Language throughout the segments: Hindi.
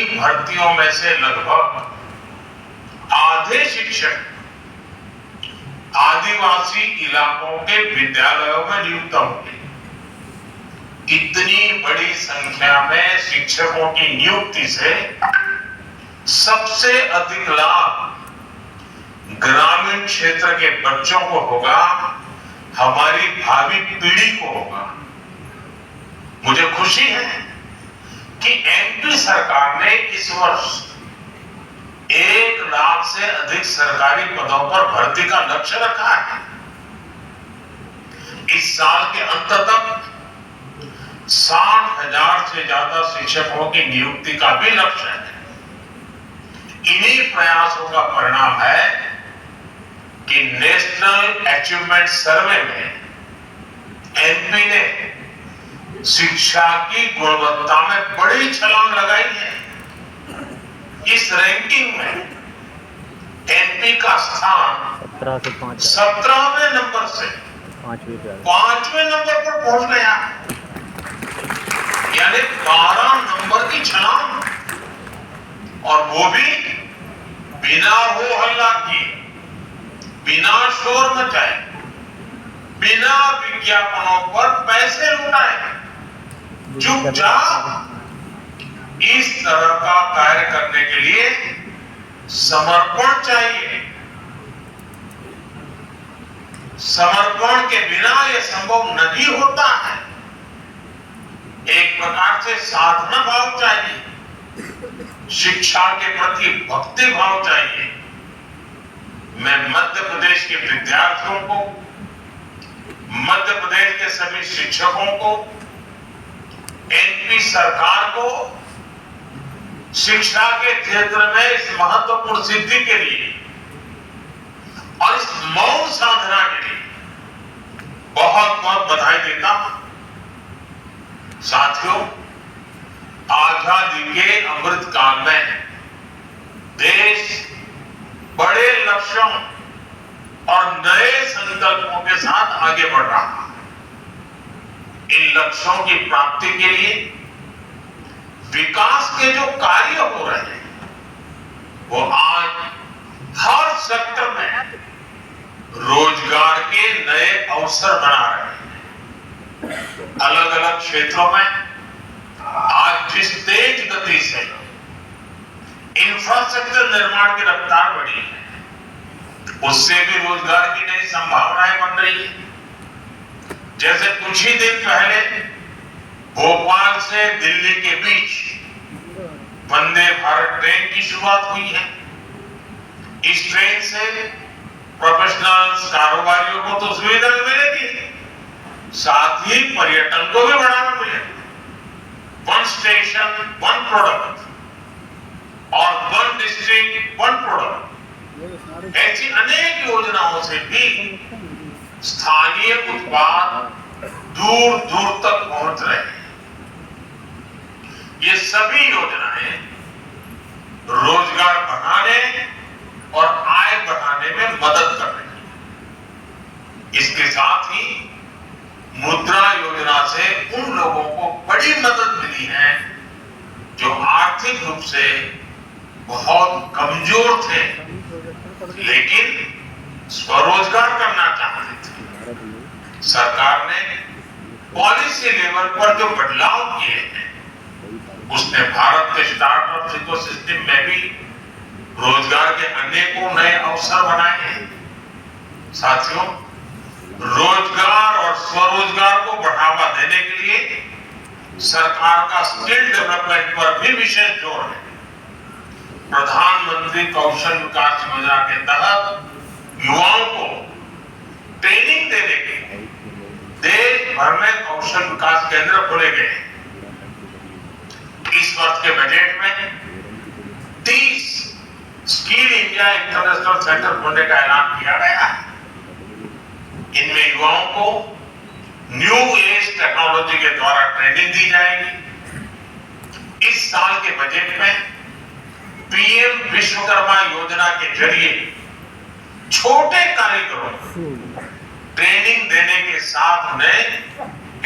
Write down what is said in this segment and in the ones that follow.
नई भर्तियों में से लगभग आधे शिक्षक आदिवासी इलाकों के विद्यालयों में नियुक्त होंगे। इतनी बड़ी संख्या में शिक्षकों की नियुक्ति से सबसे अधिक लाभ ग्रामीण क्षेत्र के बच्चों को होगा, हमारी भावी पीढ़ी को होगा। मुझे खुशी है कि एमपी सरकार ने इस वर्ष 1 लाख से अधिक सरकारी पदों पर भर्ती का लक्ष्य रखा है। इस साल के अंत तक 60,000 से ज्यादा शिक्षकों की नियुक्ति का भी लक्ष्य है। इन्हीं प्रयासों का परिणाम है कि नेशनल अचीवमेंट सर्वे में एमपी ने शिक्षा की गुणवत्ता में बड़ी छलांग लगाई है। इस रैंकिंग में एमपी का स्थान 17वें नंबर से 5वें नंबर पर पहुंच गया, यानी 12 नंबर की छलांग, और वो भी बिना हो हल्ला किए, बिना शोर मचाए, बिना विज्ञापनों पर पैसे लुटाए, चुपचाप। इस तरह का कार्य करने के लिए समर्पण चाहिए। समर्पण के बिना यह संभव नहीं होता है। एक प्रकार से साधना भाव चाहिए, शिक्षा के प्रति भक्ति भाव चाहिए। मैं मध्य प्रदेश के विद्यार्थियों को, मध्य प्रदेश के सभी शिक्षकों को, एमपी सरकार को शिक्षा के क्षेत्र में इस महत्वपूर्ण सिद्धि के लिए और इस मौन साधना के लिए बहुत बहुत बधाई देता हूं। साथियों, आजादी के अमृत काल में देश बड़े लक्ष्यों और नए संकल्पों के साथ आगे बढ़ रहा है। इन लक्ष्यों की प्राप्ति के लिए विकास के जो कार्य हो रहे हैं, वो आज हर सेक्टर में रोजगार के नए अवसर बना रहे हैं। अलग अलग क्षेत्रों में आज जिस तेज गति से इंफ्रास्ट्रक्चर निर्माण की रफ्तार बढ़ी है, उससे भी रोजगार की नई संभावनाएं बन रही है। जैसे कुछ ही दिन पहले भोपाल से दिल्ली के बीच वंदे भारत ट्रेन की शुरुआत हुई है। इस ट्रेन से प्रोफेशनल्स, कारोबारियों को तो सुविधा मिलेगी, साथ ही पर्यटन को भी बढ़ावा मिलेगा। 1 स्टेशन 1 प्रोडक्ट और 1 डिस्ट्रिक्ट 1 प्रोडक्ट, ऐसी अनेक योजनाओं से भी स्थानीय उत्पाद दूर दूर तक पहुंच रहे हैं। ये सभी योजनाएं रोजगार बढ़ाने और आय बढ़ाने में मदद कर रही हैं। इसके साथ ही मुद्रा योजना से उन लोगों को बड़ी मदद मिली है जो आर्थिक रूप से बहुत कमजोर थे, लेकिन स्वरोजगार करना चाहते थे। सरकार ने पॉलिसी लेवल पर जो बदलाव किए हैं, उसने भारत के स्टार्टअप इकोसिस्टम में भी रोजगार के अनेकों नए अवसर बनाए हैं। साथियों, रोजगार और स्वरोजगार को बढ़ावा देने के लिए सरकार का स्किल डेवलपमेंट पर भी विशेष जोर है। प्रधानमंत्री कौशल विकास योजना के तहत युवाओं को ट्रेनिंग देने के लिए देश भर में कौशल विकास केंद्र खोले गए हैं। इस वर्ष के बजट में 30 स्किल इंडिया इंटरनेशनल सेंटर खोलने का ऐलान किया गया है। इनमें युवाओं को न्यू एज टेक्नोलॉजी के द्वारा ट्रेनिंग दी जाएगी। इस साल के बजट में पीएम विश्वकर्मा योजना के जरिए छोटे कारीगरों को ट्रेनिंग देने के साथ उन्हें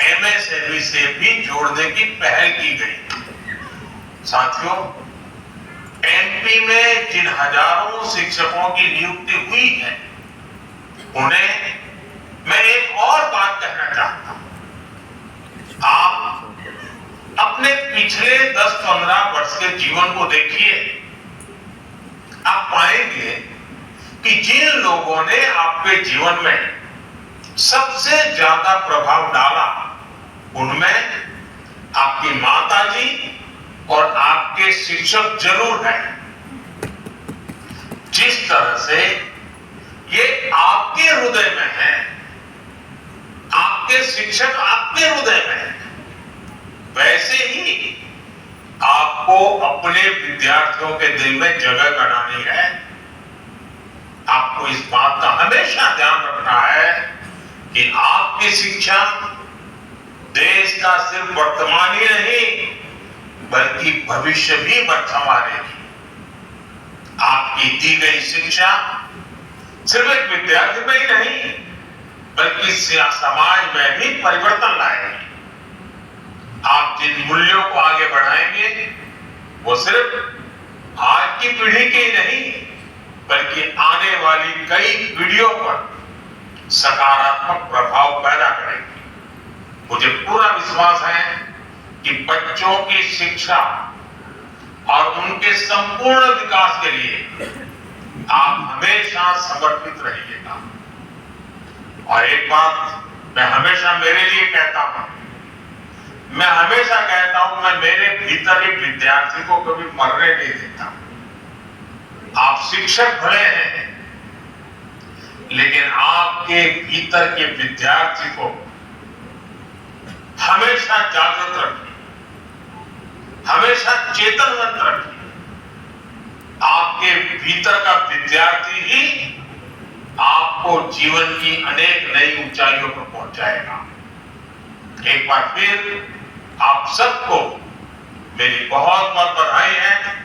एमएसएमई से भी जोड़ने की पहल की गई। साथियों, एमपी में जिन हजारों शिक्षकों की नियुक्ति हुई है, उन्हें मैं एक और बात कहना चाहता हूं। आप अपने पिछले 10-15 वर्ष के जीवन को देखिए, आप पाएंगे कि जिन लोगों ने आपके जीवन में सबसे ज्यादा प्रभाव डाला, उनमें आपकी माताजी और आपके शिक्षक जरूर हैं। जिस तरह से ये आपके हृदय में है, आपके शिक्षक आपके हृदय में है, वैसे ही आपको अपने विद्यार्थियों के दिल में जगह बनानी है। आपको इस बात का हमेशा ध्यान रखना है कि आपकी शिक्षा देश का सिर्फ वर्तमान ही नहीं, बल्कि भविष्य भी संवारेगी। आपकी दी गई शिक्षा सिर्फ एक विद्यार्थी में ही नहीं, बल्कि समाज में भी परिवर्तन लाएगी। आप जिन मूल्यों को आगे बढ़ाएंगे, वो सिर्फ आज की पीढ़ी के ही नहीं, बल्कि आने वाली कई पीढ़ियों पर सकारात्मक प्रभाव पैदा करेगी। मुझे पूरा विश्वास है कि बच्चों की शिक्षा और उनके संपूर्ण विकास के लिए आप हमेशा समर्पित रहिएगा। और एक बात मैं हमेशा मेरे लिए कहता हूं, मैं हमेशा कहता हूं, मैं मेरे भीतर एक विद्यार्थी को कभी मरने नहीं देता। आप शिक्षक भले हैं, लेकिन आपके भीतर के विद्यार्थी को हमेशा जागृत रखिए, हमेशा चेतनवंत रखिए। आपके भीतर का विद्यार्थी ही आपको जीवन की अनेक नई ऊंचाइयों पर पहुंचाएगा। एक बार फिर आप सबको मेरी बहुत बहुत बधाई है।